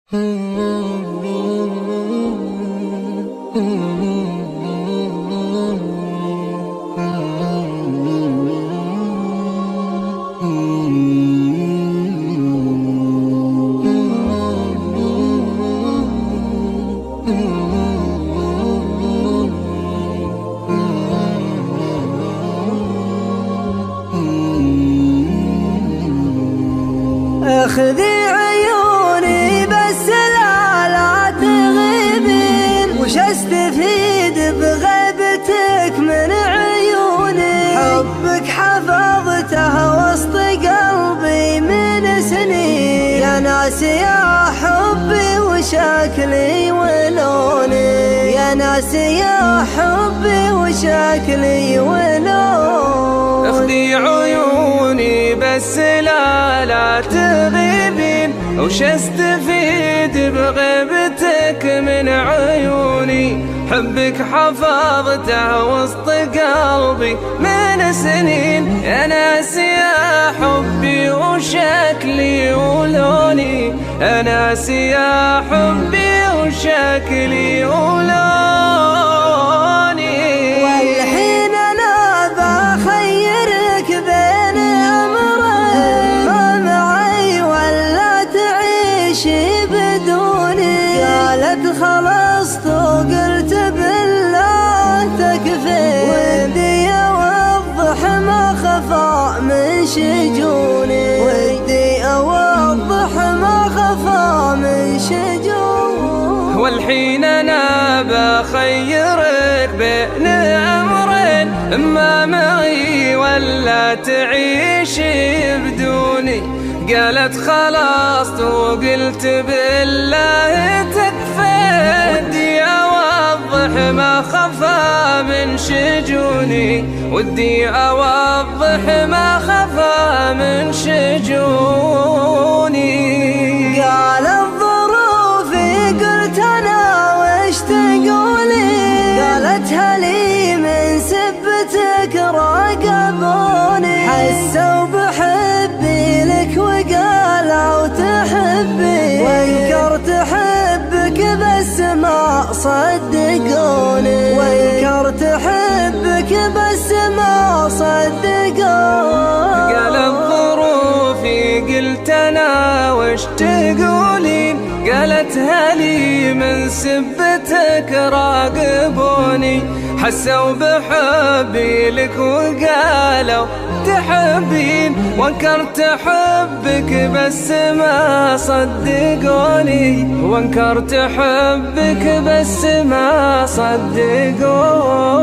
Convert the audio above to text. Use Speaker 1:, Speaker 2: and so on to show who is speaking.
Speaker 1: اخذي عيوني بس لا تغيبين، وش استفيد بغيبتك من عيوني؟ حبك حفظته وسط قلبي من سنين، يا ناس يا حبي وشكلي ولوني، يا ناس يا حبي وشكلي ولوني.
Speaker 2: اخذي عيوني بس لا تغيبين، وش استفيد بغيبتك من عيوني؟ حبك حفظته وسط قلبي من سنين، يا ناس يا حبي وشكلي ولوني، يا ناس يا حبي وشكلي ولوني.
Speaker 1: والحين انا بخيرك بين امرين، ما معي ولا تعيشي بدوني. قالت خلصت وقلت بالله تكفين، ودي اوضح ما خفى من شجوني، ودي اوضح ما خفى من شجوني.
Speaker 2: والحين انا بخيرك بين امرين، اما معي ولا تعيشي بدوني. قالت خلاص وقلت بالله تكفين، ودي اوضح ما خفى من شجوني، ودي اوضح ما خفى من شجوني.
Speaker 1: قالت ظروفي قلت انا وش تقولي؟ قالت هلي من سبتك راقبوني، حسوا بحبي لك وقالوا تحبي، وانكرت حبك بس ما صدقوني، وانكرت حبك بس ما صدقوني.
Speaker 2: قالت ظروفي قلت انا وش تقولين؟ قالت هلي من سبتك راقبوني، حسوا بحبي لك وقالوا تحبين، وانكرت حبك بس ما صدقوني، وانكرت حبك بس ما صدقوني.